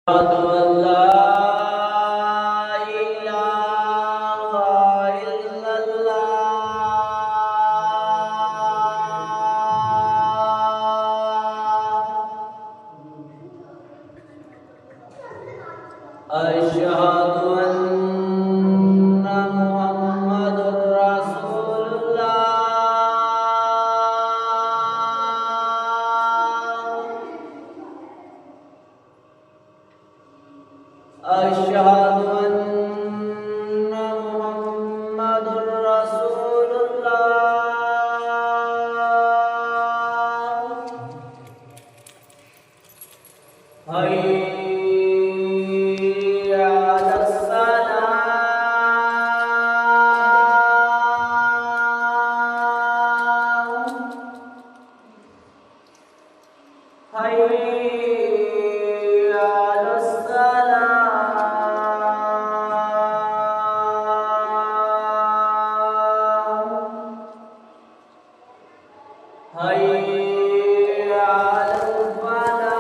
أشهد أن لا إله إلا الله. أشهد أن محمد رسول الله. أشهد أن محمد رسول الله. حي على الصلاة. حي على الصلاة. حي على الفلاح.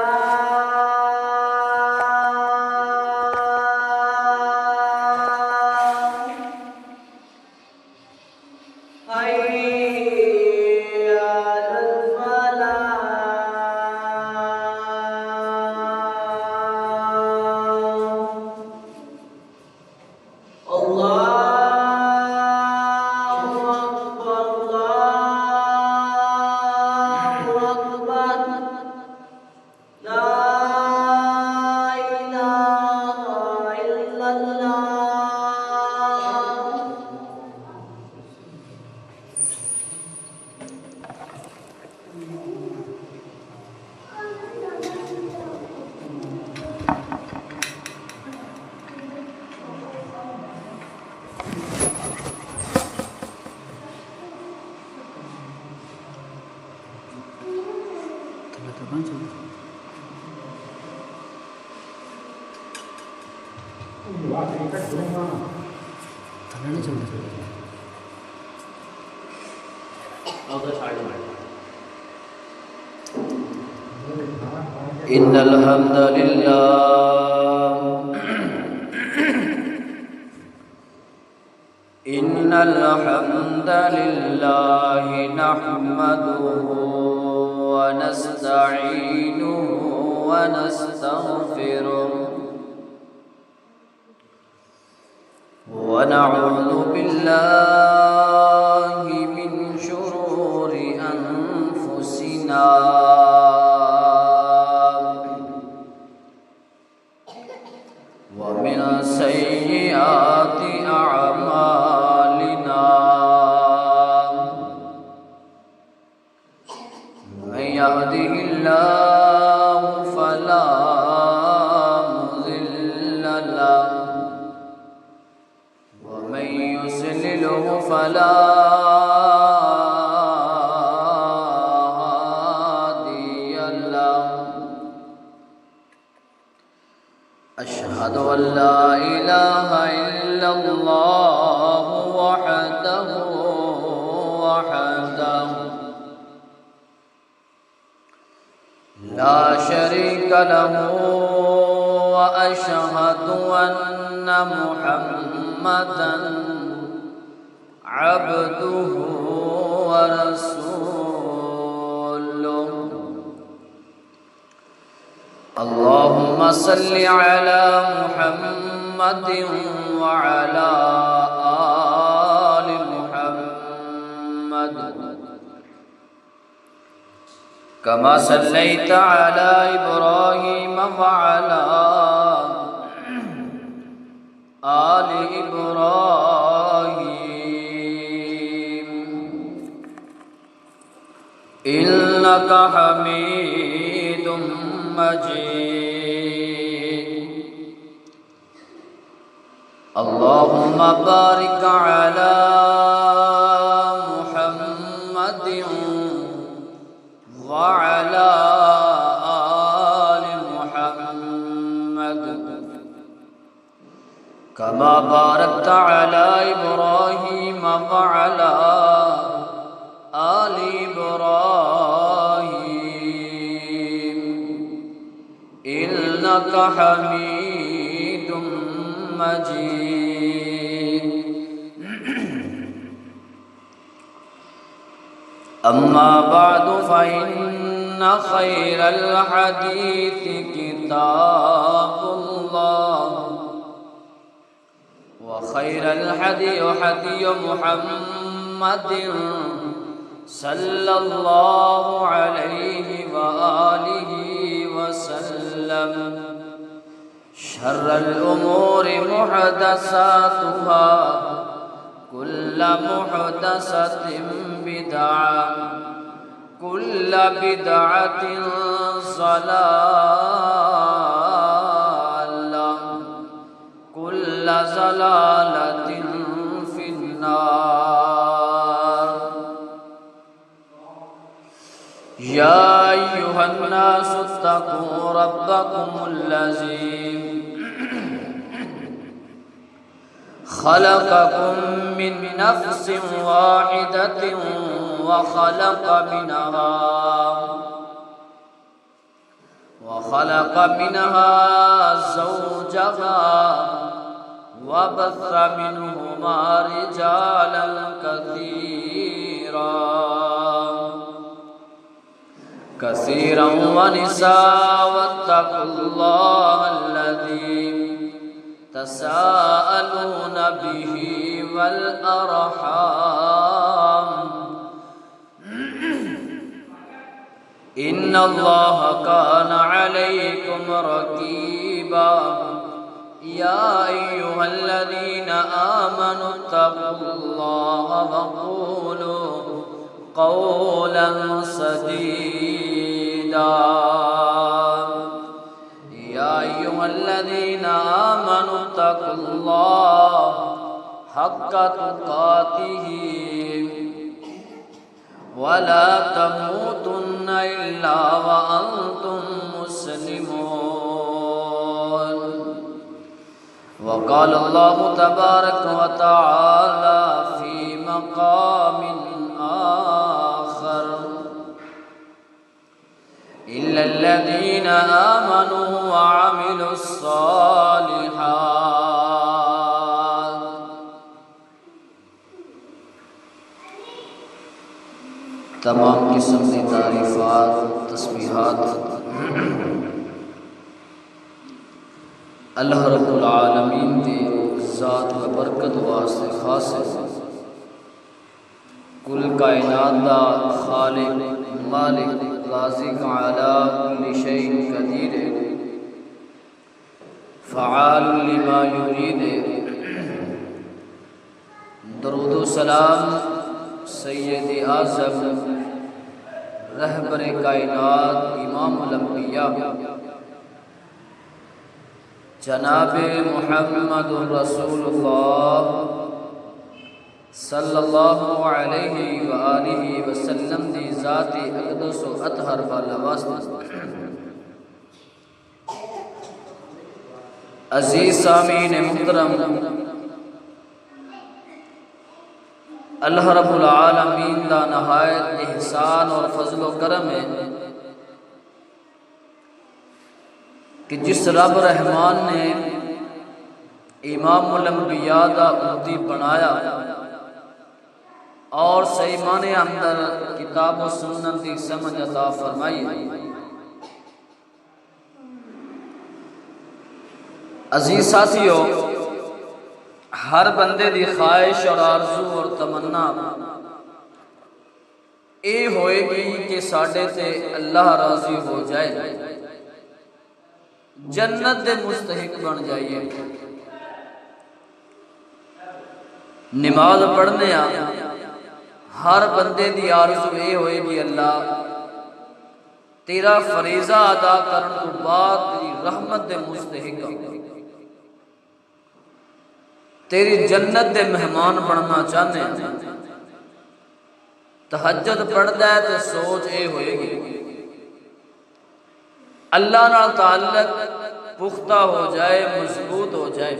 حي على الفلاح. الله أكبر الله أكبر. لا إله إلا الله. إن الحمد لله إن الحمد لله نحمده ونستعينه ونستغفره ونعوذ بالله من شرور أنفسنا ومن سيئات أعمالنا من يهده الله فلا مضل له ومن يضلله فلا هادي له. أشهد أن لا إله إلا الله وحده لا شريك له وأشهد أن محمدا عبده ورسوله. اللهم صل على محمد وعلى آل محمد كما صليت على إبراهيم وعلى آل إبراهيم إنك حميد مجيد. اللهم بارك على محمد وعلى آل محمد كما باركت على إبراهيم وعلى آل إبراهيم إنك إنك حميد مجيد. أما بعد فإن خير الحديث كتاب الله وخير الهدي هدي محمد صلى الله عليه وآله وسلم. شر الأمور محدثاتها كل محدثة بدعة كل بدعة ضلالة كل ضلالة في النار. يا أيها الناس اتقوا ربكم الذي خلقكم من نفس واحدة وخلق منها زوجها وبث منهما رجالا كثيرا ونساء. واتقوا الله الذي تساءلون به والأرحام إن الله كان عليكم رقيبا. يا أيها الذين آمنوا اتقوا الله وقولوا قولا سديدا. يا أيها الذين آمنوا اتقوا الله حق تقاته ولا تموتن إلا وأنتم مسلمون. وقال الله تبارك وتعالى في مقام آخر إلا الذين آمنوا وعملوا الصالحات. تمام قسم کی تعریفات تسبیحات اللہ رب العالمین کی ذات و برکت واسطے خاص ہے. کل کائنات دا خالق مالک رازق علی کل شیء قدیر فعال لما یرید. درود و سلام سید اعظم رہبر کائنات امام الانبیاء جناب محمد رسول اللہ صلی اللہ علیہ وآلہ وسلم دی ذات اقدس و اطہر والا واسطہ. عزیز سامعین محترم، اللہ رب العالمین دا نہایت احسان اور فضل و کرم ہے کہ جس رب رحمان نے امام الانبیاء دا امتی بنایا اور صحیح معنی اندر کتاب و سنت کی سمجھ عطا فرمائی. عزیز ساتھیو، ہر بندے دی خواہش اور آرزو اور تمنا اے ہوئے گی کہ ساڈے تے اللہ راضی ہو جائے، جنت دے مستحق بن جائیے. نماز پڑھنے ہر بندے دی آرزو اے ہوئے گی اللہ تیرا فریضہ ادا کرن تو بعد تیری رحمت دے مستحق تیری جنت دے مہمان بننا چاہنے. تہجد پڑھدا ہے تو سوچ اے ہوئے گی اللہ نال تعلق پختہ ہو جائے، مضبوط ہو جائے.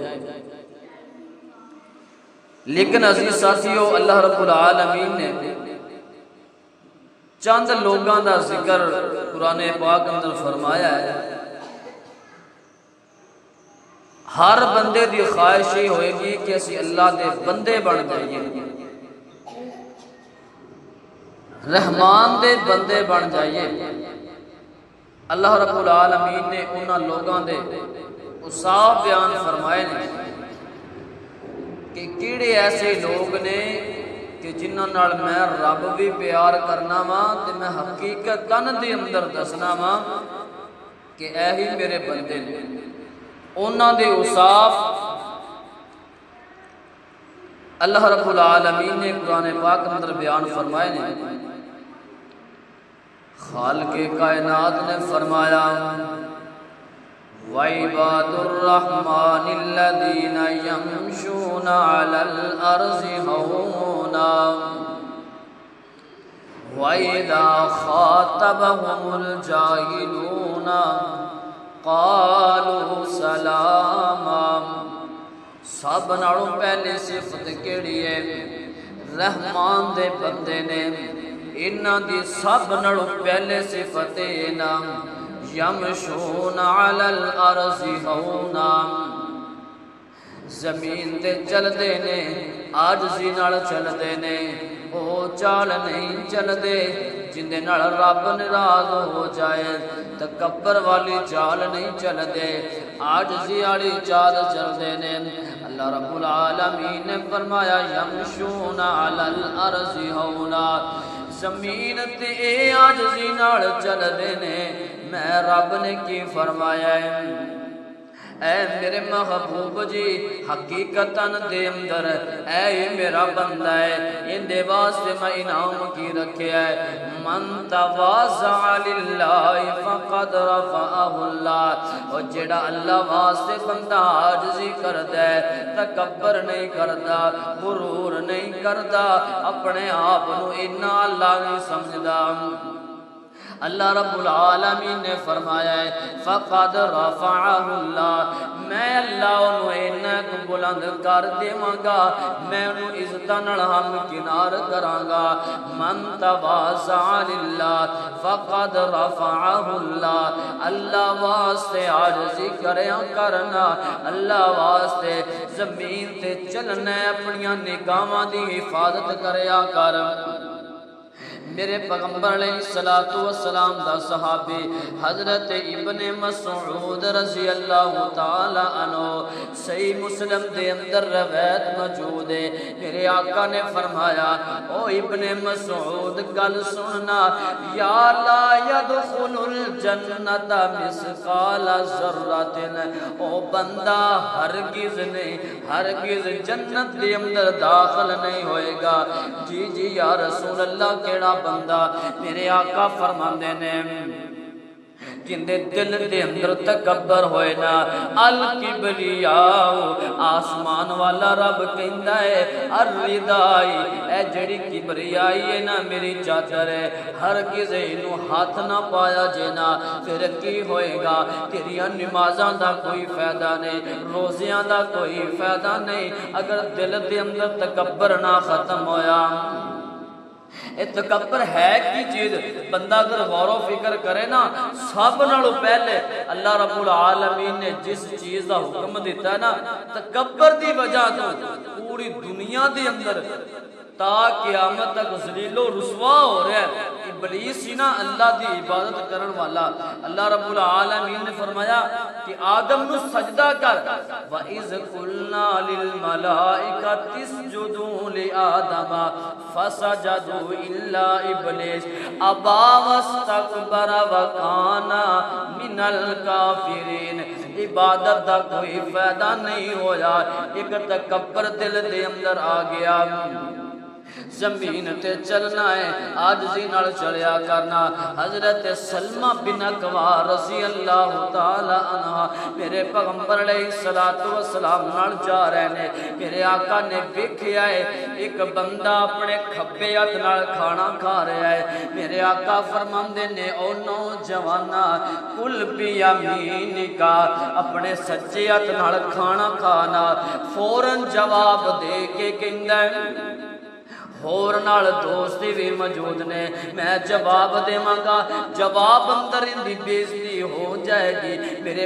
لیکن عزیز ساتھیو، اللہ رب العالمین نے چند لوگاں دا ذکر قرآن پاک اندر فرمایا ہے ہر بندے دی خواہش یہ ہوئے گی کہ اسی اللہ دے بندے بن جائیے، رحمان دے بندے بن جائیے۔ اللہ رب العالمین نے انہاں لوگاں دے اوصاف بیان فرمائے نے کہ کیڑے ایسے لوگ نے کہ جنہاں نال میں رب بھی پیار کرنا وا تے میں حقیقتاً دے اندر دسنا وا کہ اے ہی میرے بندے نے۔ انہاں دے اوصاف اللہ رب العالمین نے قرآن پاک اندر بیان فرمائے نے۔ خالق کائنات نے فرمایا وَعِبَادُ الرَّحْمَنِ الَّذِينَ يَمْشُونَ عَلَى الْأَرْضِ هَوْنًا وَإِذَا خَاطَبَهُمُ الْجَاهِلُونَ قَالُوا سَلَامًا۔ سب نالوں پہلے صفت کیڑی ہے؟ رحمان دے بندے نے۔ انہاں دی سب نالوں پہلے صفت ہے نا یمشون علی الارض ہونا، زمین تے چل دے نے عاجزی نال چل دے نے، او چال نہیں چل دے جن دے نال رب ناراض ہو جائے، تکبر والی چال نہیں چل دے، عاجزی والی چال چل دے نے۔ اللہ رب العالمین نے فرمایا یمشون علی الارض ہونا، زمین تے اے عاجزی نال چل دے نے۔ میں رب نے کی فرمایا ہے اے میرے محبوب جی حقیقتاً دے اندر اے یہ میرا بندہ ہے، ان دے واسطے میں انعام کی رکھے ہے من تواضع للہ فقد رفعہ اللہ، اور جڑا اللہ واسطے بندہ عاجزی کردا ہے، تکبر نہیں کردا، غرور نہیں کردا، اپنے آپ نو اتنا اللہ نہیں سمجھدا، اللہ رب العالمین نے فرمایا ہے فقد رفعہ اللہ، میں اللہ انہوں اینک بلند کر دیواں گا، میں انہوں عزتاں نال ہم کنار کراں گا۔ من تواضع للہ فقد رفعہ اللہ، اللہ واسطے عاجزی کریاں کرنا، اللہ واسطے زمین تے چلنا، اپنیاں نگاہاں دی حفاظت کریا کر۔ میرے پیغمبر علیہ السلام دا صحابی حضرت ابن مسعود رضی اللہ تعالی عنہ، صحیح مسلم دے اندر روایت موجود ہے، میرے آقا نے فرمایا او ابن مسعود گل سننا، یا لا يدخل الجنت مثقال ذرۃ، او بندہ ہرگز نہیں، ہرگز جنت دے اندر داخل نہیں ہوئے گا۔ جی جی یا رسول اللہ کیڑا بندہ؟ میرے آقا فرماندے نے جن دے دل دے اندر تکبر ہوئے نا، الکبریاء، آسمان والا رب کہندا ہے الردائی، اے جڑی کبریائی ہے نا میری چادر ہے، ہرگز اینوں ہاتھ نہ پایا جے نا، پھر کی ہوئے گا؟ تیریاں نمازاں دا کوئی فائدہ نہیں، روزیاں دا کوئی فائدہ نہیں، اگر دل دے اندر تکبر نہ ختم ہویا۔ تکبر ہے کی چیز؟ بندہ اگر غور و فکر کرے نا، سب نالوں پہلے اللہ رب العالمین نے جس چیز دا حکم دیتا ہے نا، تکبر دی وجہ تو پوری دنیا دے اندر تا قیامت تک ذلیل و رسوا ہو رہا ہے۔ ابلیس ہی نا اللہ دی عبادت کرن والا، اللہ رب العالمین نے فرمایا کہ آدم نو سجدہ کر، وَإِذْ قُلْنَا لِلْمَلَائِكَةِ اسْجُدُوا لِآدَمَ فَسَجَدُوا إِلَّا إِبْلِيسَ أَبَىٰ وَاسْتَكْبَرَ وَكَانَ مِنَ الْكَافِرِينَ۔ عبادت دا کوئی فائدہ نہیں ہویا، ایک تکبر دل دے اندر آ گیا۔ زمین تے چلنا ہے، عاجزی نال چلیا کرنا۔ حضرت سلمہ بن اکوع رضی اللہ تعالی عنہ میرے پیغمبر علیہ السلام نال جا رہے نے، میرے آقا نے ویکھیا ہے ایک بندہ اپنے کھبے ہاتھ نال کھانا کھا رہا ہے، میرے آقا فرماندے نے او نوجوانا کل بیمینک، اپنے سجے ہاتھ نال کھانا کھانا۔ فوراً جواب دے کے کہندا ہے ਹੋਰ ਨਾਲ ਦੋਸਤ ਵੀ ਮੌਜੂਦ ਨੇ, ਮੈਂ ਜਵਾਬ ਦੇਵਾਂਗਾ, ਜਵਾਬ ਅੰਦਰ ਦੀ ਬੇਇੱਜ਼ਤੀ ਹੋ ਜਾਏਗੀ। ਮੇਰੇ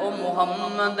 ਉਹ ਮੁਹੰਮਦ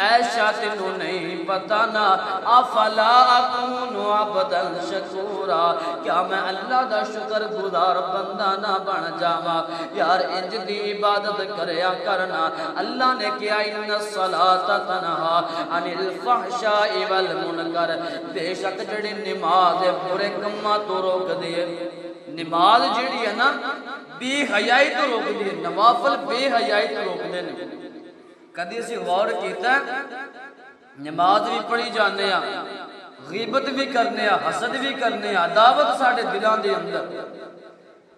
ایشا تینوں نہیں پتا نا افلا اکون عبدا شکورا کیا میں اللہ دا شکر گزار بندہ نہ بن جاواں یار انج دی عبادت کریا کرنا اللہ نے کیا ان الصلاۃ تنہا عن الفحشاء والمنکر بے شک جڑی نماز برے کماں تو روک دی نماز جڑی ہے نا بے حیائی تو روک دی نوافل بے حیائی تو روک دے کدی اسی غور کیتا ہے نماز بھی پڑھی جانے ہیں غیبت بھی کرنے ہیں حسد بھی کرنے ہیں عداوت ساڑھے دلان دے اندر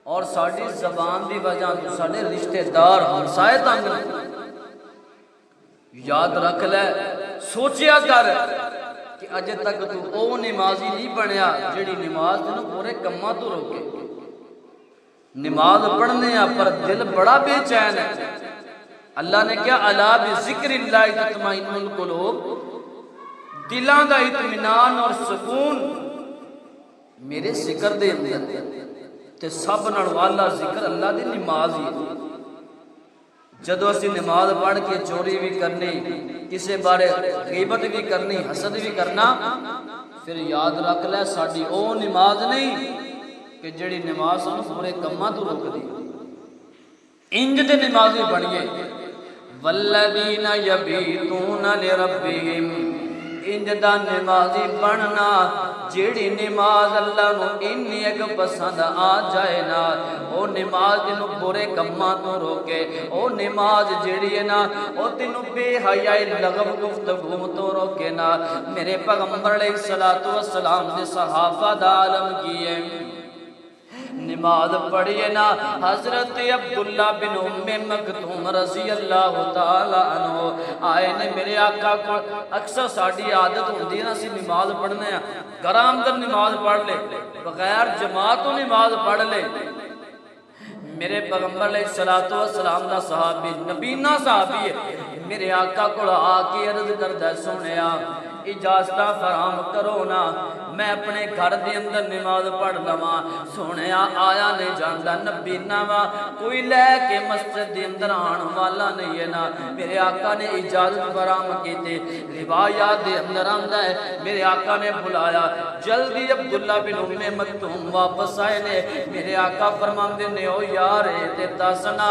اور ساڑھی زبان دی وجہ تو ساڑھے رشتہ دار ہمسائے تنگ یاد رکھ لے سوچیا کر کہ اجے تک تو او نمازی نہیں بنیا جڑی نماز دنوں پورے کماں تو روکے نماز پڑھنے ہیں پر دل بڑا بے چین ہے اللہ نے کیا الا بذکر اللہ تطمئن القلوب دلاں دا اطمینان اور سکون میرے ذکر دے اندر تے سب نال والا ذکر اللہ دی نماز ہی جدو اسی نماز پڑھ کے چوری بھی کرنی کسے بارے غیبت بھی کرنی حسد بھی کرنا پھر یاد رکھ لے ساڑی او نماز نہیں کہ جڑی نماز ہم پورے کماں تو روک دی انج دے نمازی بنیے والذین یبیتون لربہم انج دا نمازی بننا جیڑی نماز اللہ نو انی ایک پسند آ جائے نا او نماز جنو برے کماں تو روکے او نماز جیڑی ہے نا او تینو بے حیائی لغو گفتگو تو روکے نا میرے پیغمبر علیہ السلام نے صحابہ دا عالم کیے نماز پڑھیے نا حضرت عبداللہ بن ام مکتوم رضی اللہ تعالیٰ عنہ آئے نے میرے آقا کو اکثر ساڑھی عادت ہوندی نا سی نماز پڑھنے ہیں گرام در نماز پڑھ لے بغیر جماعتوں نماز پڑھ لے میرے پیغمبر علیہ السلام دا صحابی نبینا صحابی ہے میرے آقا کو آ کے عرض کردہ سنیا اجازتہ فراہم کرو نا میں اپنے گھر دے اندر نماز پڑھ لواں سونے آیا نہیں جاندا نبی ناوا کوئی لے کے مسجد دے اندر آن والا نہیں ہے نا میرے آقا نے اجازت فراہم کی تھی روایات دے اندر آندا ہے میرے آقا نے بلایا جلدی عبداللہ بن ام مکتوم واپس آئے نے میرے آقا فرماندے نے او یار تے دسنا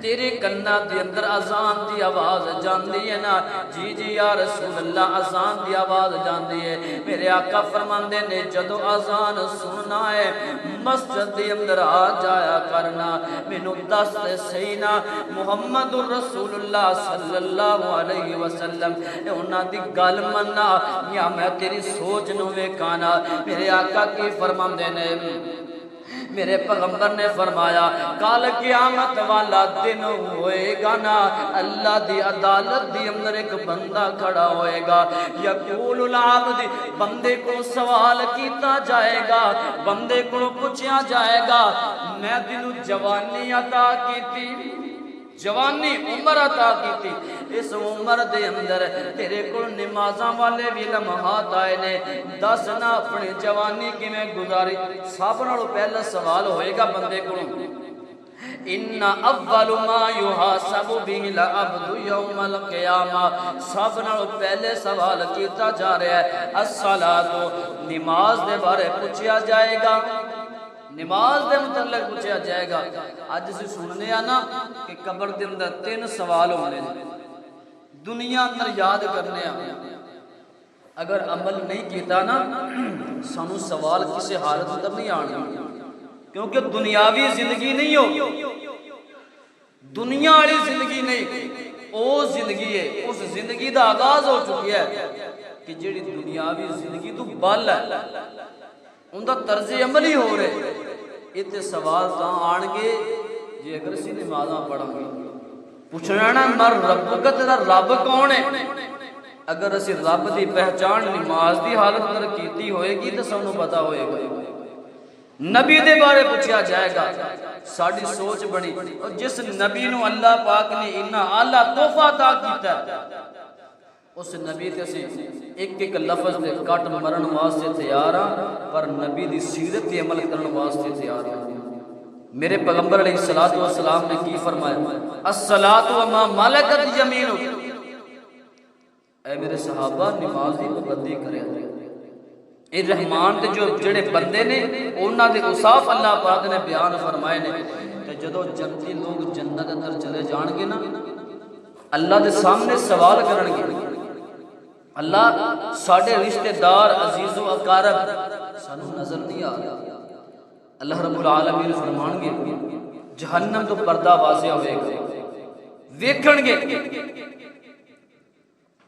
تیرے کنہ دے اندر اذان دی آواز جاندی ہے نا جی جی یا رسول اللہ اذان دی آواز جاندی ہے میرے آقا فرماندے نے جدو اذان سننا ہے مسجد دے اندر آ جایا کرنا مینوں دس تے صحیح نا محمد رسول اللہ صلی اللہ علیہ وسلم انہاں دی گل مننا یا میں تیری سوچ نو ویکھانا میرے آقا کی فرماندے نے میرے پیغمبر نے فرمایا کال قیامت والا دن ہوئے گا نا اللہ دی عدالت دی اندر ایک بندہ کھڑا ہوئے گا یقول العبد بندے کو سوال کیتا جائے گا بندے کو پوچھا جائے گا میں تینوں جوانی عطا کی تھی جوانی عمر عطا کی تھی اس عمر دے اندر تیرے کو نمازاں والے بھی لمحات آئے نے دس نہ اپنی جوانی کی میں گزاری سب نالوں پہلا سوال ہوئے گا بندے کو ان اول ما یحاسب به العبد یوم القیامہ سب نالوں پہلے سوال کیتا جا رہا ہے الصلاۃ نماز دے بارے پوچھا جائے گا نماز دے متعلق پوچھا جائے گا آج سے سننے آنا کہ قبر دے اندر 3 سوال ہونے دنیا اندر یاد کرنے اگر عمل نہیں کیتا نا سانو سوال کسی حالت اندر نہیں آنے کیونکہ دنیاوی زندگی نہیں ہو دنیا والی زندگی نہیں او زندگی ہے اس زندگی دا آغاز ہو چکی ہے کہ جیڑی دنیاوی زندگی تو بال ہے ان دا طرز عمل ہی ہو رہے اتنے سوال تاں آن گے جی اگر اسی نمازاں پڑھا گے پوچھنا نا مر رب کا تیرا رب کون ہے اگر اسی رب دی پہچان نماز دی حالت اندر کیتی ہوئے گی تو سانوں پتا ہوئے گا نبی دے بارے پوچھا جائے گا ساڑی سوچ بنی اور جس نبی نو اللہ پاک نے انہا اعلیٰ تحفہ عطا کیتا ہے اس نبی تے سے ایک لفظ دے کٹ مرن واسطے تیار ہاں پر نبی دی سیرت تے عمل کرن واسطے تیار ہاں میرے پیغمبر علیہ السلام نے کی فرمایا الصلاۃ وما ملکت یمینک اے میرے صحابہ نماز دی پابندی کریا اے رحمان تے جو جڑے بندے نے انہاں دے اوصاف اللہ پاک نے بیان فرمائے نے تے جدوں جنتی لوگ جنت اندر چلے جان گے نا اللہ دے سامنے سوال کرن گے اللہ ساڈے رشتہ دار عزیز و اقارب سانو نظر نہیں آ رہا اللہ رب العالمین فرمان گے جہنم تو پردہ واضح ہوئے گا ویکھن گے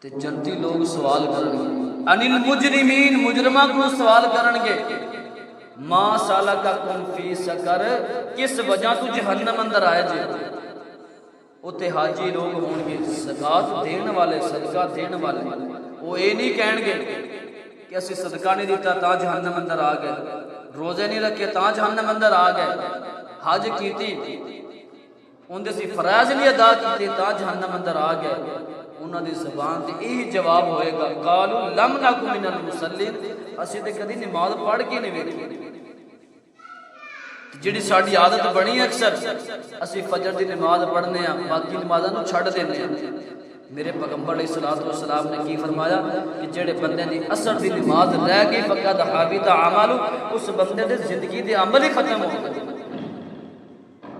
تے جنتی لوگ سوال کرن گے ان المجرمین مجرماں کو سوال کرن گے ما سالککم فی سقر کس وجہ تو جہنم اندر آئے جے اوتے حاجی لوگ ہون گے زکات دین والے صدقہ دین والے وہ یہ نہیں کہن گے کہ اسی صدقہ نہیں دیتا تا جہنم اندر آ گئے روزے نہیں رکھے تا جہنم اندر آ گئے حج کیتی ان دے سی فرائض نہیں ادا کیتے تا جہنم اندر آ گئے انہاں دی زبان تے یہی جواب ہوئے گا قالوا لم نکن من المصلین اسی تے کدی نماز پڑھ کے نہیں ویکھی جڑی ساڈی عادت بنی اکثر اسی فجر دی نماز پڑھنے ہیں باقی نمازاں نوں چھڈ دینے ہیں میرے پیغمبر علیہ الصلوۃ والسلام نے کی فرمایا کہ جڑے بندے دی اثر دی نماز رہ گئی فقط حبط اعمال اس بندے دے زندگی دے عمل ہی ختم ہو گئے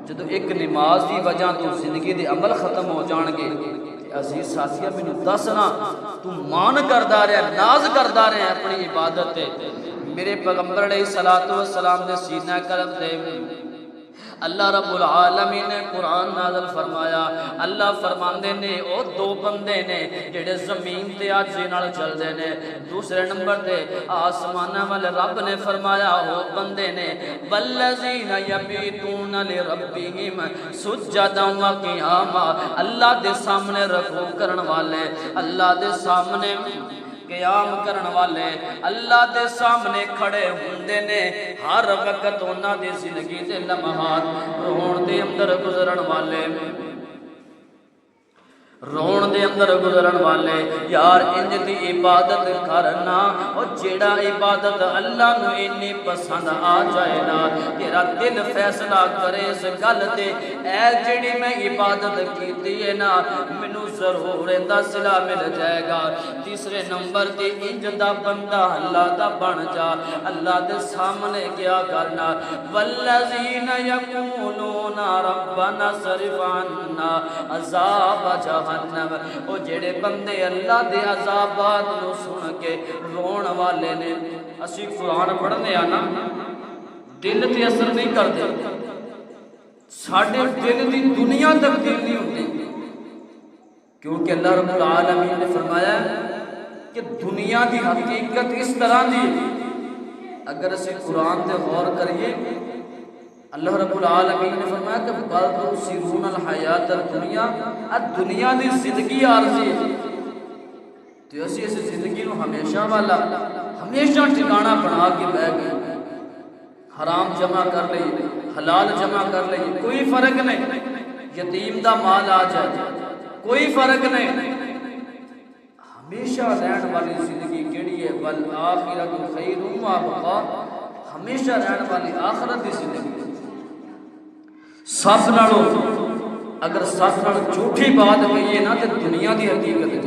جدوں ایک نماز دی وجہ تو زندگی دے عمل ختم ہو جان گے عزیز ساتھیہ مینوں دسنا تو مان کردا رہیا ناز کردا رہیا اپنی عبادت تے میرے پیغمبر علیہ الصلوۃ والسلام نے سینہ قلب تے اللہ رب العالمین نے قرآن نازل فرمایا اللہ فرماندے نے او دو بندے نے جڑے زمین تے عاجزی نال چلدے نے دوسرے نمبر تے آسماناں والے رب نے فرمایا او بندے نے والذین یبیتون لربہم سجدا و قیاما اللہ دے سامنے رکوع کرن والے اللہ دے سامنے قیام کرن والے اللہ دے سامنے کھڑے ہوندے نے ہر وقت انہاں دی زندگی دے لمحات رون دے اندر گزرن والے رون دے اندر گزرن والے یار انج دی عبادت کرنا اور جیڑا عبادت اللہ نو انی پسند آ جائے نا تیرا دل فیصلہ کرے اس گل تے اے جیڑی میں عبادت کیتی ہے نا مینوں ضرور ایندا صلہ مل جائے گا تیسرے نمبر تے انج دا بندہ اللہ دا بن جا اللہ دے سامنے کیا کرنا والذین یقولون ربنا صرف عنا عذاب جہنم او جڑے بندے اللہ دے عذابات نو سن کے رون والے نے اسی قرآن پڑھنے آنا دل تے اثر نہیں کرتے ساڈے دل دی دنیا تبدیل نہیں ہوتی کیونکہ اللہ رب العالمین نے فرمایا کہ دنیا دی حقیقت اس طرح دی اگر اسی قرآن تے غور کریے اللہ رب العالمین نے فرمایا کہ بل تؤثرون الحیات الدنیا دی زندگی عارضی تو اسی اس زندگی نو ہمیشہ والا ہمیشہ ٹھکانہ بنا کے بہ گئے حرام جمع کر لئی حلال جمع کر لئی کوئی فرق نہیں یتیم دا مال آ جائے کوئی فرق نہیں ہمیشہ رہن والی زندگی کیڑی ہے والآخرۃ خیر و ابقا ہمیشہ رہن والی آخرت دی زندگی ساتھ نالو اگر ساتھ نال جھوٹی بات کہیے نا تو دنیا دی حقیقت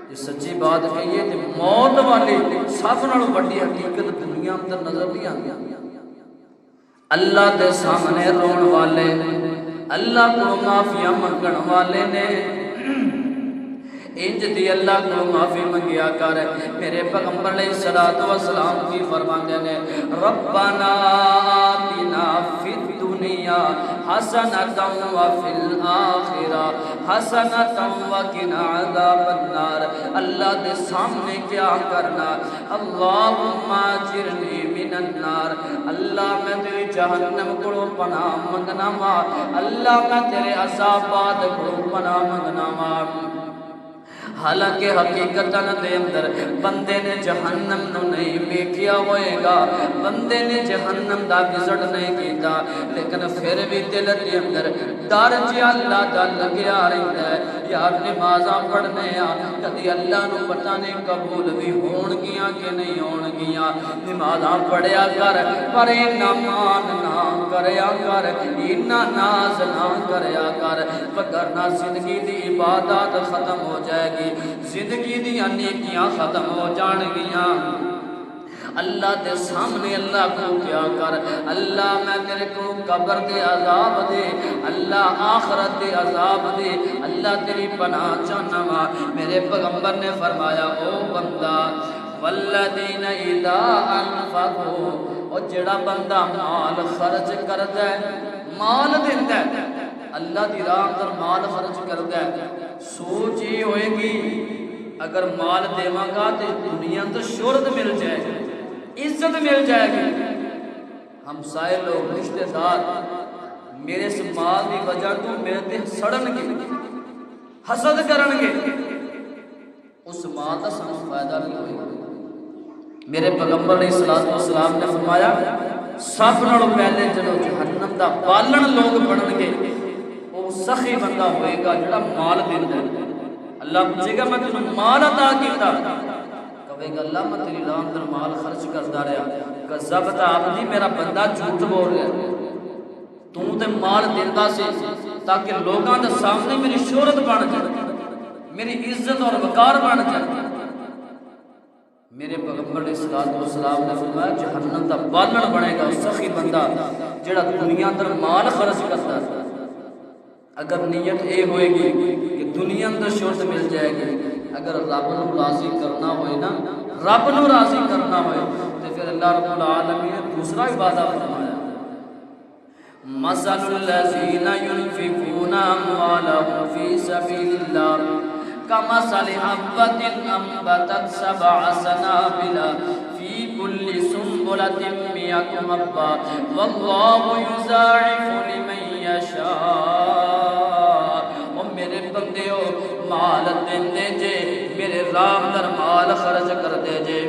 جی سچی بات کہیے تو موت والی ساتھ نالو بڑی حقیقت دنیا اندر نظر نہیں آتی اللہ دے سامنے رون والے اللہ کو معافیاں منگن والے نے انج دی اللہ کو معافی منگیا کر میرے پیغمبر علیہ الصلوۃ والسلام کی فرماندے نے ربنا آتنا فی الدنیا حسنۃ وفی الآخرہ حسنۃ وقنا عذاب النار اللہ دے سامنے کیا کرنا اللہم اجرنی من النار اللہ میں تیری جہنم کو پناہ منگنا وا اللہ میں تیرے عذابات کو پناہ منگنا وا حالانکہ حقیقتاً دے اندر بندے نے جہنم نو نہیں ویکھیا ہوئے گا بندے نے جہنم دا وزٹ نہیں کیتا لیکن پھر بھی دل دے اندر ڈر جی اللہ دا لگیا رہتا ہے یار نمازاں پڑھنے آ کدی اللہ نو پتہ نہیں قبول بھی ہون گیاں کہ نہیں ہون گیاں نمازاں پڑھیا کر پر اینا مان نہ کریا کر اینا ناز نہ کریا کر وگرنہ زندگی دی عبادت ختم ہو جائے گی زندگی دی نیکیاں ختم ہو جان گیاں اللہ دے سامنے اللہ کو کیا کر اللہ میں تیرے کو قبر دے عذاب دے اللہ آخرت دے عذاب دے اللہ تیری پناہ چاہنا وا میرے پیغمبر نے فرمایا او بندہ والذین اذا انفقوا اور جڑا بندہ مال خرچ کردا ہے مال دیندا ہے اللہ دی راہ اندر مال خرچ کردا ہے سوچ یہ ہوئے گی اگر مال دیواں گا تے دنیا اندر شہرت مل جائے گی عزت مل جائے گی ہمسائے لوگ رشتہ دار میرے اس مال دی وجہ تو میرے تے سڑن گے حسد کرن گے اس مال دا سانو فائدہ نہیں ہوئے گا میرے پیغمبر علیہ الصلوۃ والسلام نے فرمایا سب نالوں پہلے جدوں جہنم دا بالن لوگ بنن گے وہ سخی بندہ ہوئے گا جڑا مال دیندا ہے اللہ پوچھے گا میں تینوں مال عطا کیتا کہے گا اللہ میں تیری راہ اندر مال خرچ کرتا رہا کذبت عبدی میرا بندہ جھوٹ بول رہا تو تے مال دیندا سی تاکہ لوگاں دے سامنے میری شہرت بن جائے میری عزت اور وقار بن جائے میرے پیغمبر علیہ الصلوۃ والسلام نے فرمایا جہنم دا بالن بنے گا سخی بندہ جڑا دنیا اندر مال خرچ کرتا ہے اگر نیت اے ہوئے گی کہ دنیا اندر شہرت مل جائے گی اگر رب نو راضی کرنا ہوئے نا رب نو راضی کرنا ہوئے تو پھر اللہ رب العالمین نے دوسرا ہی وعدہ فرمایا مثل الذین ينفقون اموالهم فی سبیل اللہ کمثل حبۃ انبتت سبع سنابل فی کل سنبلۃ مئۃ حبۃ واللہ یضاعف لمن یشاء میرے بندیو مال دیندے جے میرے راہ در مال خرچ کر دے جے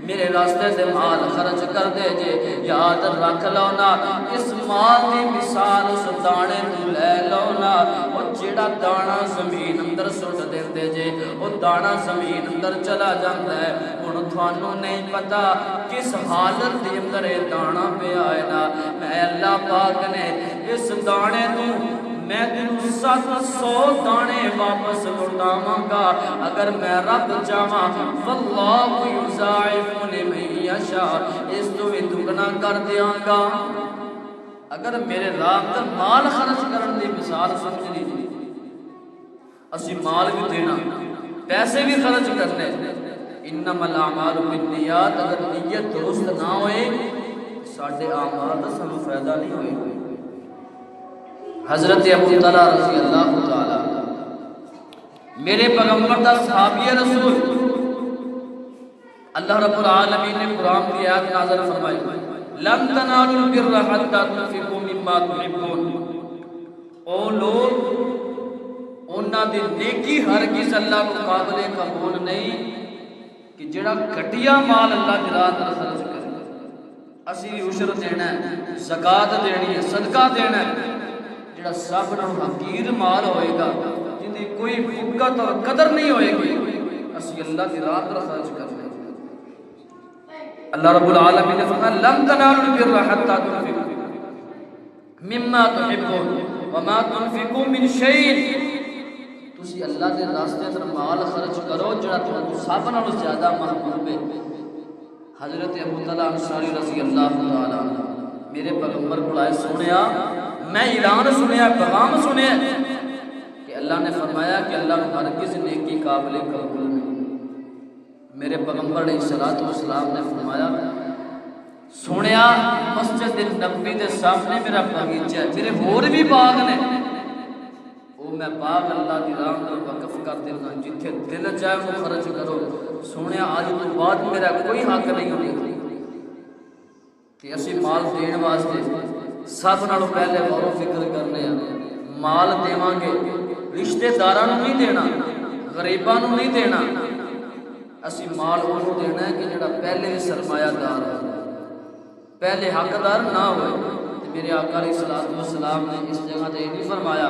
میرے راستے سے مال خرچ کر دے جے یاد رکھ لو نا اس مال دی مثال اس دانے تو لے لو نا وہ جڑا دانا زمین اندر سٹ دیندے جے وہ دانا زمین اندر چلا جاندا ہے ہن تھانوں نہیں پتا کس حالت دے اندر اے دانا پیا ہے نا میں اللہ پاک نے اس دانے تو میں تینوں 700 دانے واپس لوٹاواں گا اگر میں رب چاہواں واللہ یضاعف لمن یشاء اس تو بھی دگنا کر دیاں گا اگر میرے راہ تے مال خرچ کرن دی مثال سمجھ لیجیے اسی مال بھی دینا پیسے بھی خرچ کرنے انما الاعمال بالنیات اگر نیت درست نہ ہوئے ساڈے اعمال دا سانو فائدہ نہیں ہوئے گا حضرت ابو طلحہ رضی اللہ تعالی میرے پیغمبر دا صحابی رسول اللہ رب العالمین نے قرآن کی آیت نازل فرمائی لن تنالوا البر حتى تنفقوا مما تحبون او لوگ انہاں دی نیکی ہرگز اللہ کو قابل قبول نہیں کہ جڑا گھٹیا مال اللہ دی راہ تے خرچ کرے اسی عشر دینا ہے زکات دینی ہے صدقہ دینا ہے جڑا سب نال حقیر مال ہوئے گا جن دی کوئی فقت اور قدر نہیں ہوئے گی اسی اللہ کی راہ پر خرچ کرنے اللہ رب العالمین نے فرمایا لن تنالوا البر حتى تنفقوا مما تحبون وما تنفقوا من شيء تسی اللہ دے راستے تے مال خرچ کرو جڑا تانوں سب نالوں زیادہ محبوب ہے حضرت ابو طلحہ انصاری رضی اللہ تعالی عنہ میرے پیغمبر کو آئے سنیا میں اعلان سنیا پیغام سنیا کہ اللہ نے فرمایا کہ اللہ کو ہرگز نیکی قابل قبول نہیں میرے پیغمبر علیہ الصلوۃ والسلام نے فرمایا سنیا مسجد نبوی دے سامنے میرا باغیچہ ہے میرے اور بھی باغ نے وہ میں باغ اللہ دی راہ میں وقف کر دینا جتھے دل چاہے وہ خرچ کرو سنیا آج تو بعد میرا کوئی حق نہیں ہوئی کہ اسی مال دین واسطے سب نالوں پہلے غور و فکر کرنے ہیں مال دیواں گے رشتہ داراں نوں نہیں دینا غریباں نوں نہیں دینا اسی مال انہوں دینا ہے کہ جڑا پہلے سرمایہ دار ہو پہلے حقدار نہ ہوئے میرے آقا علیہ الصلوۃ والسلام نے اس جگہ تے نہیں فرمایا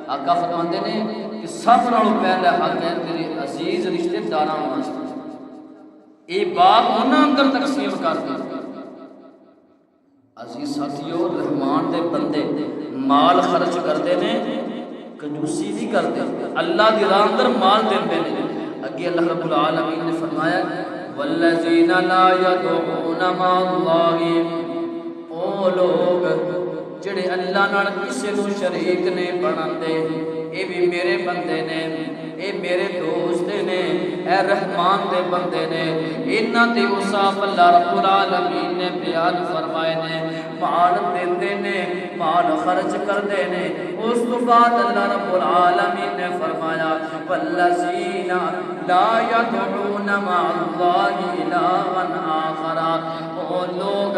آقا فرماندے نے کہ سب نالوں پہلا حق ہے تیرے عزیز رشتے داراں واسطے، اے باپ انہاں اندر تقسیم کر دے۔ عزیز ساتھیو، رحمان دے بندے مال خرچ کردے نے، کنجوسی نہیں کرتے، اللہ دی راہ اندر مال دیندے نے۔ اگے اللہ رب العالمین نے فرمایا والذین لا یدعون مع اللہ، او لوگ جڑے اللہ نال کسے نو شریک نہیں بناندے، اے بھی میرے بندے نے، اے میرے دوست نے، اے رحمان دے بندے نے۔ انہاں تے اوصاف اللہ رب العالمین نے بیان فرمائے نے، مال دیندے نے، مال خرچ کردے نے۔ اس تو بعد اللہ رب العالمین نے فرمایا والذین لا یدعون مع اللہ الہا آخر، او لوگ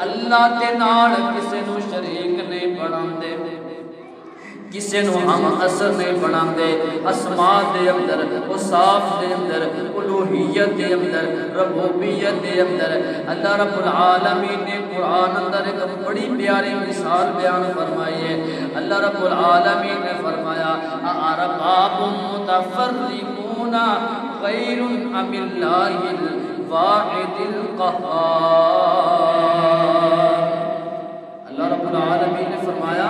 اللہ دے نال کسے نو شریک نہیں بناندے، کسے نو ہم اثر نہیں بناندے، اسماء دے اندر، اوصاف دے اندر، الوہیت دے اندر، ربوبیت دے اندر۔ اللہ رب العالمین نے قرآن اندر ایک بڑی پیاری مثال بیان فرمائی ہے۔ اللہ رب العالمین نے فرمایا ارباب متفرقون خیر ام اللہ الواحد القہار۔ اللہ رب العالمین نے فرمایا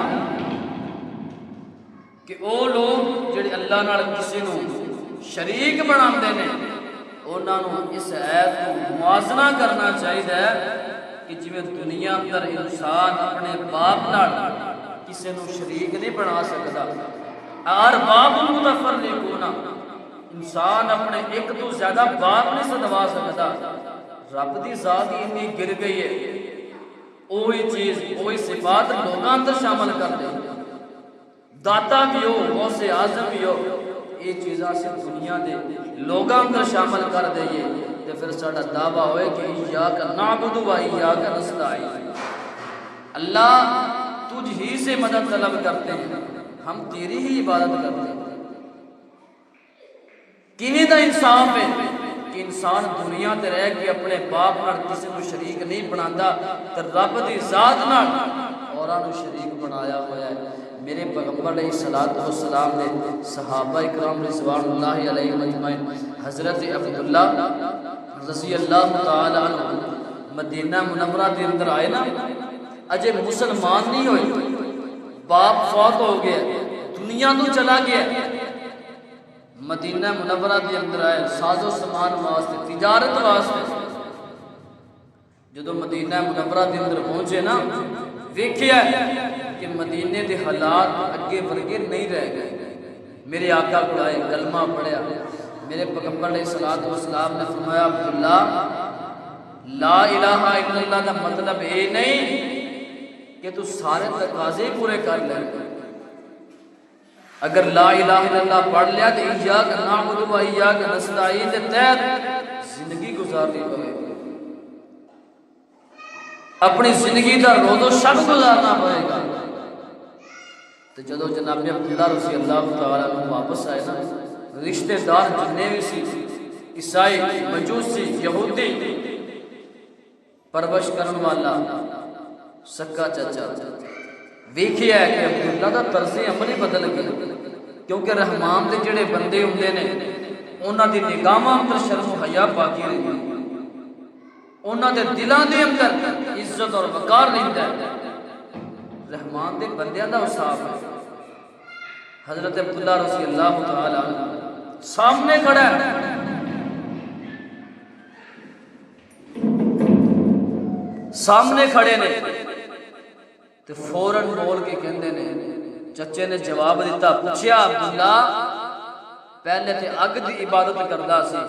کہ او لوگ جڑے اللہ نال کسی نو شریک بناندے نے، انہاں نو اس ایت کو موازنہ کرنا چاہیے کہ جویں دنیا اندر انسان اپنے باپ نال کسی نو شریک نہیں بنا سکتا، ارباب متفرقون، انسان اپنے ایک تو زیادہ باپ نہیں سدوا سکتا۔ رب دی ذات ہی اتنی گر گئی ہے، وہی چیز وہی صفات لوگاں اندر شامل کر دے، داتا بھی ہو، غوث اعظم بھی ہو، یہ چیزاں صرف دنیا دے لوگاں اندر شامل کر دئیے تو پھر ساڈا دعویٰ ہوئے کہ ایاک نعبد و ایاک نستعین، اللہ تجھ ہی سے مدد طلب کرتے ہیں، ہم تیری ہی عبادت کرتے ہیں۔ کیویں دا انصاف ہے کہ انسان دنیا تے رہ کے اپنے باپ نال کسی کو شریک نہیں بناتا تے رب دی ذات نال اوراں نو شریک بنایا ہوا ہے۔ میرے پیغمبر علیہ الصلوۃ والسلام نے صحابہ اکرام رضوان اللہ علیہم اجمعین، حضرت عبداللہ رضی اللہ تعالی عنہ مدینہ منورہ دے اندر آئے نا، اجے مسلمان نہیں ہوئے، باپ فوت ہو گیا، دنیا تو چلا گیا، مدینہ منورہ دے اندر آئے ساز و سامان واسطے، تجارت واسطے۔ جدو مدینہ منورہ دے اندر پہنچے نا، ویکھیا کہ مدینے دے حالات اگے ورگے نہیں رہ گئے۔ میرے آقا کو آئے، کلمہ پڑھیا، میرے پیغمبر علیہ الصلوۃ والسلام نے فرمایا عبداللہ لا الہ الا اللہ دا مطلب یہ نہیں کہ تو سارے تقاضے پورے کر لے، اگر لا الہ الا اللہ پڑھ لیا تو ایاک نعبد و ایاک نستعین کے تحت زندگی گزارنی پڑے، اپنی زندگی کا روز و شب گزارنا پڑے گا۔ تو جدو جناب عبداللہ رضی اللہ تعالیٰ عنہ واپس آئے نا، رشتہ دار جتنے بھی سی، عیسائی، مجوسی، یہودی، پرورش کرن والا، سکا چچا، ویکھیا ہے کہ عبداللہ دا طرز عمل ہی بدل گیا، کیونکہ رحمان دے جڑے بندے ہوندے نے انہاں دی نگاہاں اندر شرم و حیا باقی رہی، انہاں دے دلاں دے اندر عزت اور وقار رہندا ہے۔ رحمان دے بندیاں دا اوصاف ہے۔ حضرت عبداللہ رضی اللہ تعالی عنہ سامنے کھڑا ہے، سامنے کھڑے نے تو فوراً بول کے کہندے نے، چچے نے جواب دیتا، پوچھیا عبداللہ پہلے تے اگ دی عبادت کردا سی،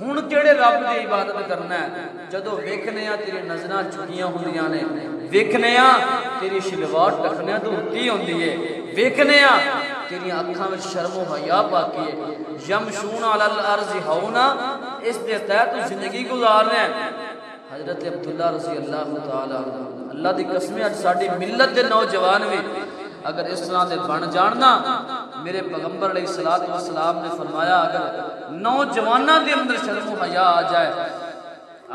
ہن کیڑے رب دی عبادت کرنا ہے؟ جدو ویکھنے آ تیری نظراں جھکیاں ہوندیاں نے، ویکھنے آ تیری شلوار ٹکھنیاں تو اُتی ہوندی ہے، ویکھنے آ تیری اکھاں وچ شرم و حیا باقی ہے، یمشون علی الارض ہونا، اس دے تحت تو زندگی گزارنا ہے۔ حضرت عبداللہ رضی اللہ تعالی عنہ، اللہ دی قسم اج ساڈی ملت دے نوجوان بھی اگر اس طرح دے بن جاننا، میرے پیغمبر علیہ الصلوۃ والسلام نے فرمایا اگر نوجواناں دے اندر شرم و حیا آ جائے،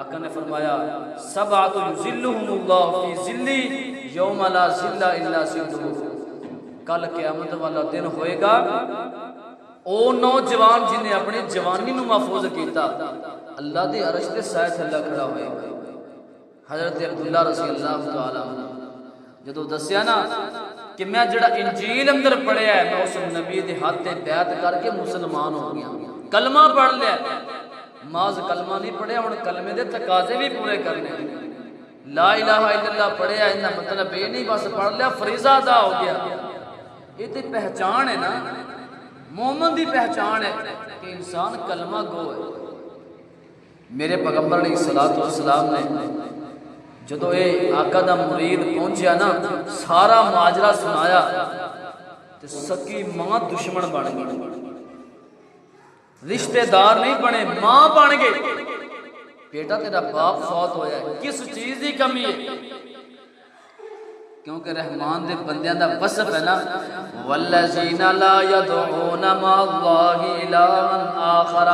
آقا نے فرمایا سبعۃ یظلھم اللہ فی ظلہ یوم لا ظل الا ظلہ، کل قیامت والا دن ہوئے گا او نوجوان جن نے اپنی جوانی نو محفوظ کیتا اللہ دے عرش دے سائے تھلے کھڑا ہوئے گا۔ حضرت عبداللہ رضی اللہ تعالیٰ عنہ جدو دسیا نا کہ میں جڑا انجیل اندر پڑھیا ہے میں اس نبی دے ہاتھ تے بیعت کر کے مسلمان ہو گیا، کلمہ پڑھ لیا، ماز کلمہ نہیں پڑھیا ہن کلمے دے تقاضے بھی پورے کرنے، لا الہ الا اللہ پڑھیا ان مطلب یہ نہیں بس پڑھ لیا فریضہ ادا ہو گیا۔ یہ تے پہچان ہے نا، مومن دی پہچان ہے کہ انسان کلمہ گو ہے۔ میرے پیغمبر علیہ الصلوۃ والسلام نے جدو اے آقا دا مرید پہنچیا نا سارا ماجرا سنایا تے سکی ماں دشمن بن گئی، رشتہ دار نہیں بنے ماں بن گئے۔ بیٹا تیرا باپ فوت ہویا ہے، کس چیز دی کمی ہے؟ کیونکہ رحمان دے بندیاں دا وصف ہے نا والذین لا یدعون مع اللہ الہا آخر،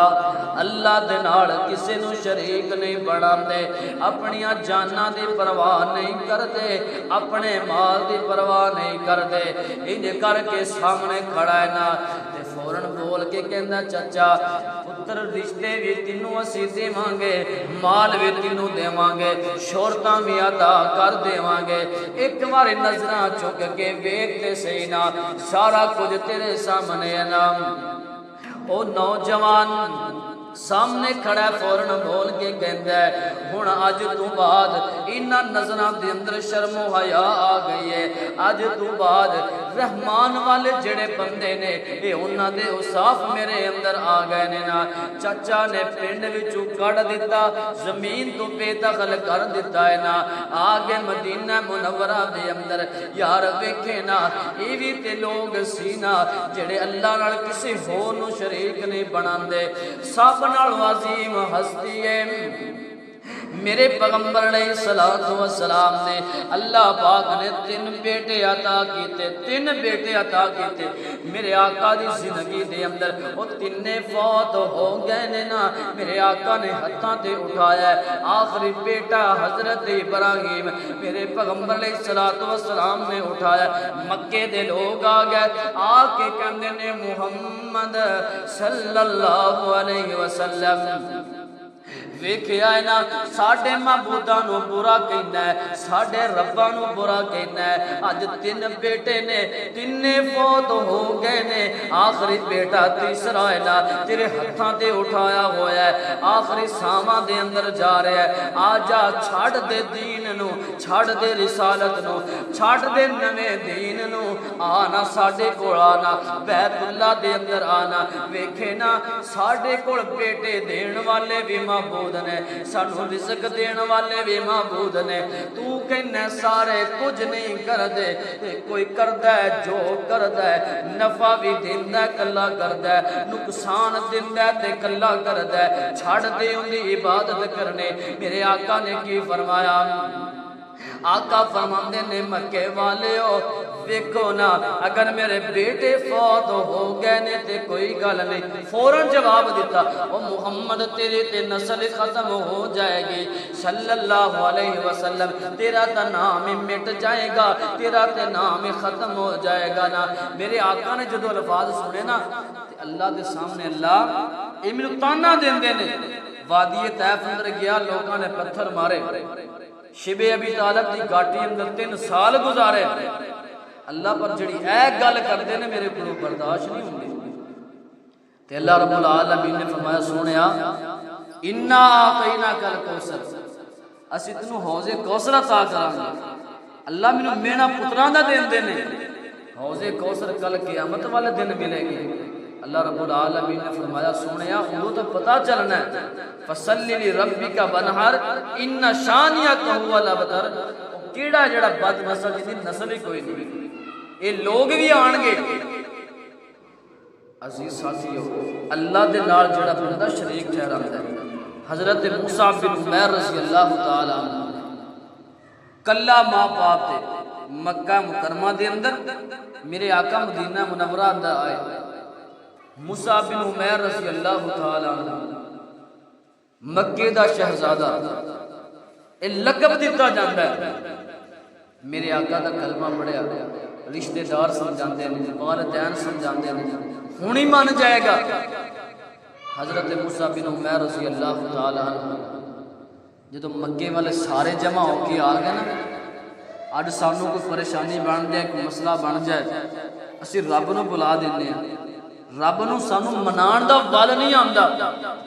اللہ دے نال کسے نو شریک نہیں بناندے، اپنیاں جاناں دی پرواہ نہیں کردے، اپنے مال دی پرواہ نہیں کردے، انج کر کے سامنے کھڑا ہے نا تے فوراً بول کے کہندا چچا پتر رشتے بھی تینوں اسی دیواں گے، مال بھی تینوں دیواں گے، شہرتاں بھی عطا کر دیواں گے، ایک بار نظراں چک کے ویکھتے صحیح نا سارا کچھ تیرے سامنے ہے نا۔ او نوجوان سامنے کھڑا ہے فوراً بول کے کہندا ہے ہن اج تو بعد انہاں نظراں دے اندر شرم و حیا آ گئی ہے، اج تو بعد رحمان والے جڑے بندے نے اے انہاں دے اوصاف میرے اندر آ گئے نے نا۔ چچا نے پنڈ وچوں کڈ دتا، زمین تو بے دخل کر دیتا ہے نا، آگے مدینہ منورہ دے اندر یار ویکھے نا اے وی تے لوگ سی نا جڑے اللہ نال کسی ہور نو شریک نہیں بناندے، سب نال عظیم ہستی ہے میرے پیغمبر علیہ الصلوۃ والسلام نے اللہ پاک نے 3 بیٹے عطا کیتے، 3 بیٹے عطا کیتے میرے آقا دی زندگی دے اندر، وہ تینے فوت ہو گئے نے نا، میرے آقا نے ہتھاں تے اٹھایا ہے آخری بیٹا حضرت ابراہیم میرے پیغمبر علیہ الصلوۃ والسلام نے اٹھایا، مکے دے لوگ آ گئے آ کے کہندے نے محمد صلی اللہ علیہ وسلم ویکھیا ہے نا ساڈے معبوداں نو برا کہنا ہے، ساڈے رباں نو برا کہنا ہے، اج 3 بیٹے نے تینے فوت ہو گئے نے، آخری بیٹا تیسرا ہے نا تیرے ہتھاں تے اٹھایا ہویا ہے، آخری ساواں دے اندر جا رہا ہے، آ جا چھڑ دے دین نو، چھڑ دے رسالت نو، چھڑ دے نویں دین نو، آنا ساڈے کول آنا بیت اللہ دے اندر آنا، ویکھے نا ساڈے کول بیٹے دین والے بھی معبود نے، سانو رزق دین والے بھی معبود نے، تو کہنا سارے کچھ نہیں کر دے، کوئی کردا ہے جو کردا ہے، نفع بھی دیندا ہے کلا کردا ہے، نقصان دیندا ہے تے کلا کردا ہے، چھڑ دے ان دی عبادت کرنے۔ میرے آقا نے کی فرمایا؟ آقا فرماندے نے مکے والیو ویکھو نا اگر میرے بیٹے فوت ہو گئے نے تے کوئی گل نہیں، فوراً جواب دیتا او محمد تیرے تے نسل ختم ہو جائے گی صلی اللہ علیہ وسلم، تیرا تا نام ہی مٹ جائے گا، تیرا تے نام ہی ختم ہو جائے گا نا۔ میرے آقا نے جدو الفاظ سنے نا تے اللہ دے سامنے اللہ اے مینوں تانا دیندے نے، وادی طیف اندر گیا لوگاں نے پتھر مارے، شب ابی طالب دی گاٹی اندر 3 سال گزارے، اللہ پر جڑی اے گل کردے نے میرے کو برداشت نہیں ہوندی تے اللہ رب العالمین نے فرمایا سونیا انا اعطیناک الکوثر، اسی تینوں حوض کوثر عطا کران گے۔ اللہ مینوں مینا پتراں دا دیندے نے، حوض کوثر کل قیامت والے دن ملے گی۔ اللہ رب العالمین نے فرمایا سونیا وہ تو پتہ چلنا ہے فصلی لربک وانحر ان شانئک هو الابتر، کیڑا جڑا بد نسل جس دی نسل ہی کوئی نہیں، یہ لوگ بھی آن گے۔ عزیز ساتھیو اللہ دے نال جڑا بندہ شریک ٹھہراندا ہے، حضرت موسیٰ بن عمیر رضی اللہ تعالی عنہ کلا ماں باپ تے مکہ مکرمہ دے اندر میرے آقا مدینہ منورہ اندر آئے، موسیٰ بن عمیر رضی اللہ تعالی عنہ مکے دا شہزادہ یہ لقب دیتا جاتا ہے، میرے آقا دا کلمہ پڑھیا رشتے دار سمجھاندے نے، والدین سمجھاندے نے، ہن ہی من جائے گا۔ حضرت موسیٰ بن عمیر رضی اللہ تعالی عنہ جدو مکے والے سارے جمع ہو کے آ گئے نا، اج سانوں کوئی پریشانی بن جائے، کوئی مسئلہ بن جائے، اسی رب نو بلا دینے ہیں، رب نو سانوں منان دا ول نہیں آندا۔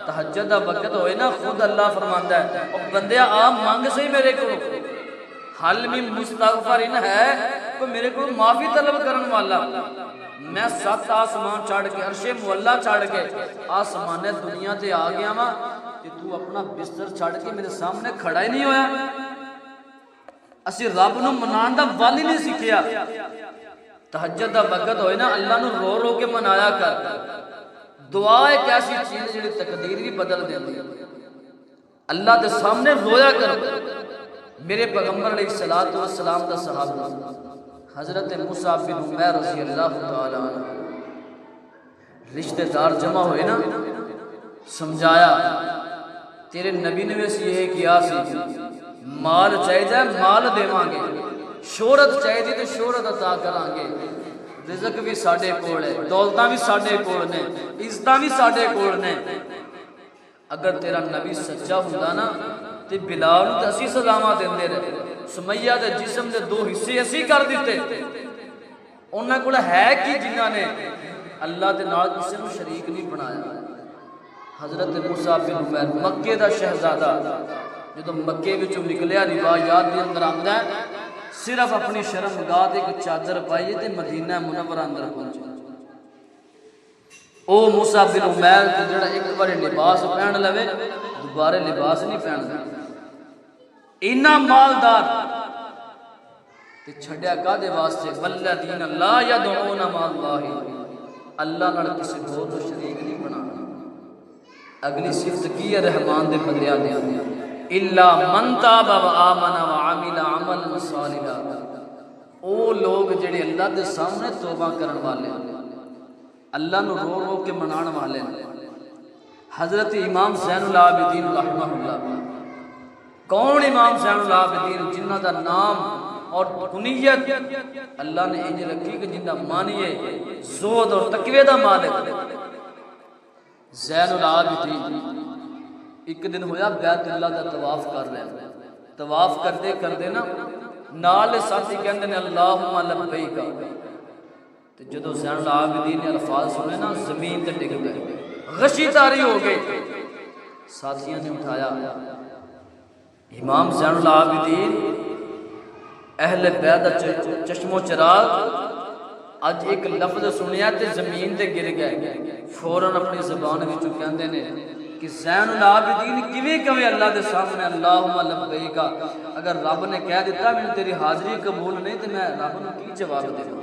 تہجد دا وقت ہوئے نا، خود اللہ فرماندا ہے او بندیا آ منگ سی میرے کو، حل میں مستغفرین ہے تو میرے کو معافی طلب کرن والا۔ میں 7 آسمان چڑھ کے، عرش مولا چڑھ کے آسمان دنیا تے آ گیا وا کہ تو اپنا بستر چھڑ کے میرے سامنے کھڑا ہی نہیں ہویا۔ اسی رب نو منان دا ول ہی نہیں سیکھیا۔ تہجد دا وقت ہوئے نا، اللہ نو رو رو کے منایا کر۔ دعا ایک ایسی چیز جڑی تقدیر بھی بدل دیندی ہے۔ اللہ دے سامنے رویا کر۔ میرے پیغمبر علیہ الصلوۃ والسلام دا صحابہ حضرت موسیٰ بن عمیر رضی اللہ تعالی عنہ، رشتہ دار جمع ہوئے نا، سمجھایا تیرے نبی نے ویسے یہ کیا سی، مال چاہیے مال دیواں گے، شہرت چاہیے تو شہرت عطا کران گے، رزق بھی ساڈے کول ہے، دولتاں بھی ساڈے کول نے، عزتاں بھی ساڈے کول نے۔ اگر تیرا نبی سچا ہوندا نا تے بلال نوں تے اسی سزاواں دیندے رہے، سمیہ دے جسم دے 2 حصے اسی کر دیتے۔ انہاں کول ہے کہ جنہاں نے اللہ دے نال کسی نوں شریک نہیں بنایا۔ حضرت موسیٰ بن عمیر مکے دا شہزادہ جدو مکے وچوں نکلیا، روایات دے اندر آندا ہے صرف اپنی شرمگاہ تے ایک چادر پائی تے مدینہ منورہ اندر پہنچے۔ او موسیٰ بن عمیر تے جڑا ایک بار لباس پہن لوے دوبارہ لباس نہیں پہندا، اینا مالدار تے چھڈیا کادے واسطے، والذین لا یدعون مع اللہ، اللہ نال کسی ہور نوں شریک نہیں بنانا۔ اگلی صفت کی ہے رحمان دے بندیاں دی، الا من تاب وآمن وعمل عملا صالحا، او لوگ جڑے اللہ دے سامنے توبہ کرن والے، اللہ نو رو رو کے منان والے۔ حضرت امام زین العابدین رحمہ اللہ، کون امام زین العابدین؟ جنہ دا نام اور کنیت اللہ نے انج رکھی کہ جنہ مانیے زہد اور تقوی دا مالک۔ زین العابدین ایک دن ہویا بیت اللہ دا طواف کر رہے ہیں، طواف کرتے کرتے نا نال ساتھی کہندے نے اللہم لبیک، تو جدو زین العابدین نے الفاظ سنے نا زمین تے ڈگ گئے، غشی تاری ہو گئی۔ ساتھیاں نے اٹھایا، امام زین العابدین اہل بیت چشم و چراغ اج ایک لفظ سنیا تے زمین تے گر گئے، فوراً اپنی زبان وچوں کہندے نے کہ زین العابدین کیویں کہے اللہ دے سامنے اللہم لبیک، اگر رب نے کہہ دیتا میں تیری حاضری قبول نہیں تے میں رب نوں کی جواب دیواں؟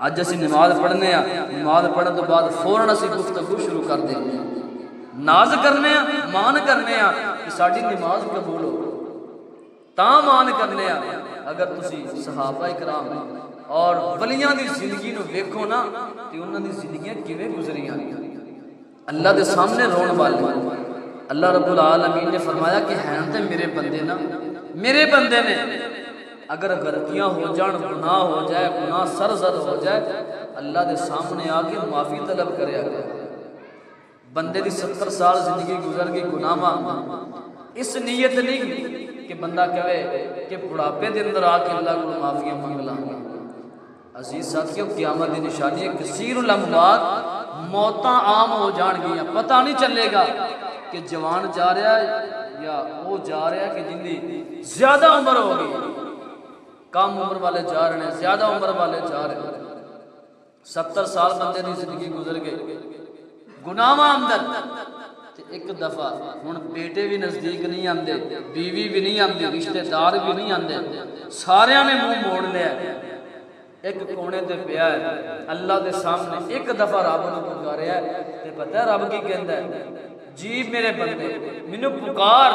اج اسی نماز پڑھنے ہیں، نماز پڑھن تو بعد فوراً اسی گفتگو شروع کر دیں، ناز کرنے ہیں، مان کرنے ہیں کہ ساڈی نماز قبول ہو، تاں مان کرنے ہیں۔ اگر تسی صحابہ کرام اور ولیاں دی زندگی نو ویکھو نا تے انہاں دی زندگیاں کیویں گزریاں، اللہ دے سامنے رون والے۔ اللہ رب العالمین نے فرمایا کہ ہیں تے میرے بندے نا، میرے بندے نے، اگر غلطیاں ہو جان، گناہ ہو جائے، گناہ سرزد ہو جائے، اللہ دے سامنے آ کے معافی طلب کریا گیا۔ بندے دی 70 سال زندگی گزر گئی گناہاں، اس نیت نہیں کہ بندہ کہے کہ بڑھاپے دے اندر آ کے اللہ کو معافیاں مانگ لاں گا۔ عزیز ساتھیوں، قیامت دی نشانی ہے کثیر الاموات، موتاں عام ہو جان گیاں، پتہ نہیں چلے گا کہ جوان جا رہا ہے یا وہ جا رہا ہے کہ جن دی زیادہ عمر ہو گئی، کم عمر والے جا رہے ہیں، زیادہ عمر والے جا رہے ہیں۔ 70 سال بندے دی زندگی گزر گئی، گناہ اندر تے ایک دفعہ ہن بیٹے بھی نزدیک نہیں آندے، بیوی بھی نہیں آندی، رشتہ دار بھی نہیں آندے، سارے نے منہ موڑ لیا، ایک کونے تے پیا ہے اللہ دے سامنے، ایک دفعہ رب نوں پکاریا ہے تے پتہ ہے رب کی کہندا ہے، جی میرے بندے مینوں پکار،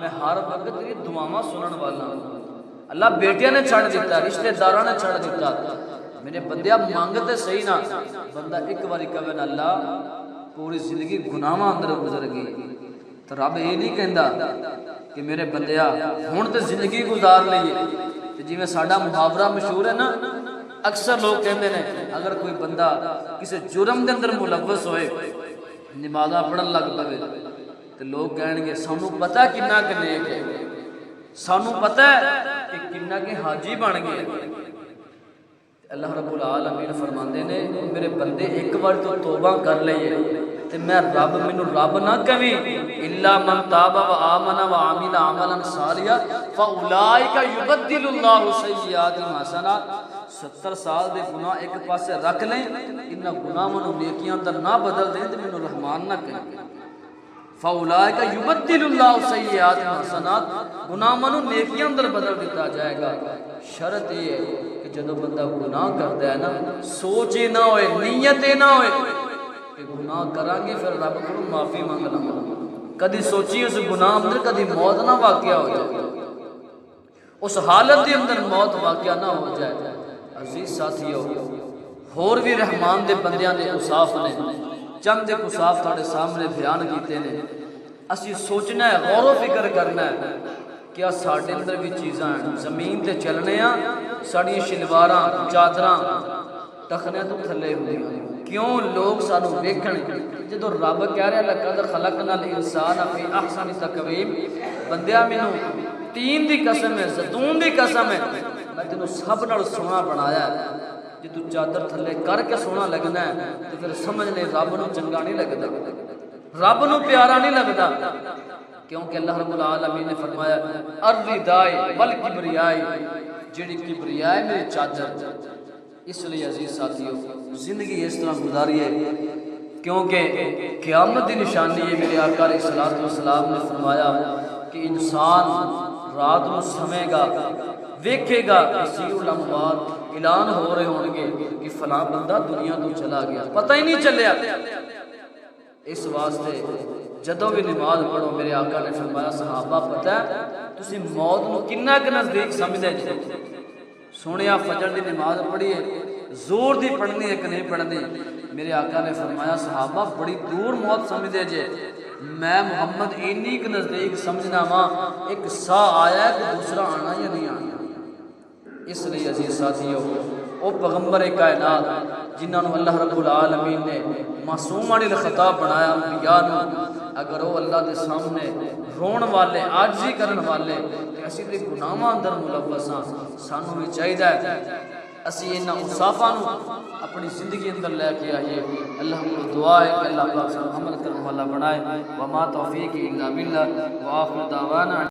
میں ہر وقت تیری دعاواں سنن والا ہوں۔ اللہ بیٹیاں نے چھڑ دیتا، رشتہ داراں نے چھڑ دیتا، میرے بندیا مانگتے صحیح نا۔ بندہ ایک باری کہے نا اللہ پوری زندگی گناہاں اندر گزر گئی، تو رب یہ نہیں کہندا کہ میرے بندیا ہن تے زندگی گزار لئیے، تے جویں ساڈا محاورہ مشہور ہے نا اکثر لوگ کہتے ہیں اگر کوئی بندہ کسی جرم دے اندر ملوث ہوئے نمازاں پڑھن لگ پے تو لوگ کہیں گے سانوں پتہ کنا کہ نیک ہے، سانوں پتہ ہے کہ کنا کہ حاجی بن گئے۔ اللہ رب العالمین فرماندے نے میرے بندے ایک بار تو توبہ کر لئیے تے میں رب مینوں رب نہ کہیں الا من تاب و آمن و عمل عملا صالحا فاولئک یبدل اللہ سیئاتہم حسنات۔ 70 سال دے گناہ ایک پاسے رکھ لیں، انہاں گناہاں نوں نیکیاں اندر نہ بدل دیں تے مینوں رحمان نہ کہیں۔ فاولئک یبدل اللہ سیئاتہم حسنات، گناہاں نوں نیکیاں اندر بدل دیتا جائے گا۔ شرط یہ ہے کہ جدو بندہ گناہ کرتا ہے نا سوچ ہی نہ ہوئے، نیت ہی نہ ہوئے کہ گناہ کریں گے پھر رب کو معافی مانگ لوں، کدی سوچی اس گناہ اندر کدی موت نہ واقعہ ہو جائے، اس حالت کے اندر موت واقعہ نہ ہو جائے۔ عزیز ساتھیو، اور بھی رحمان دے بندیاں دے اوصاف نے، چند ایک اوصاف تھوڑے سامنے بیان کیتے نے۔ اسی سوچنا ہے، غور و فکر کرنا ہے کیا ساڈے اندر بھی چیزاں ہیں، زمین تے چلنے ہاں ساڑی شلواراں چادراں ٹخنے تو تھلے ہوئی ہیں، کیوں لوگ سانو ویکھن جدو رب کہہ رہا لقد خلقنا الانسان فی احسن تقویم، بندیا مینوں تین دی قسم ہے، زیتون دی قسم ہے، میں تینوں سب نال سونا بنایا ہے۔ جے تو چادر تھلے کر کے سونا لگنا ہے تو پھر سمجھ لے رب نوں چنگا نہیں لگدا، رب نوں پیارا نہیں لگدا، کیونکہ اللہ رب العالمین نے فرمایا الرداء والکبریاء، جڑی کبریاء ہے میری چادر۔ اس لیے عزیز ساتھیو زندگی اس طرح گزاریے کیونکہ قیامت دی نشانی ہے۔ میرے آقا علیہ الصلوۃ والسلام نے فرمایا کہ انسان رات نو سمے گا، ویکھے گا کثیر الاموات اعلان ہو رہے ہوں گے کہ فلاں بندہ دنیا تو چلا گیا، پتہ ہی نہیں چلیا۔ اس واسطے جدوں بھی نماز پڑھو میرے آقا نے فرمایا صحابہ پتہ ہے تسی موت نو کنا کہ نزدیک سمجھدے جے، سنیا فجر دی نماز پڑھیے زور دی پڑھنی ہے کہ نہیں پڑھنی، میرے آقا نے فرمایا صحابہ بڑی دور موت سمجھدے جے، میں محمد اینی کہ نزدیک سمجھنا ماں ایک سا آیا ہے کہ دوسرا آنا یا نہیں آنا۔ اس لیے عزیز ساتھیو او پیغمبر کائنات جنہاں نو اللہ رب العالمین نے معصوم عن الخطا بنایا، انبیاء نو اگر وہ اللہ دے سامنے رون والے عاجزی کرن والے تے اسی دے گناہاں اندر ملوث ہاں، سانوں بھی چاہیے اسی انہاں اوصافاں نو اپنی زندگی اندر لے کے آئیے۔ اللہ کو دعا ہے کہ اللہ پاک سے عمل کرنے والا بنائے۔ وما توفیق الا باللہ وآخر دعوانا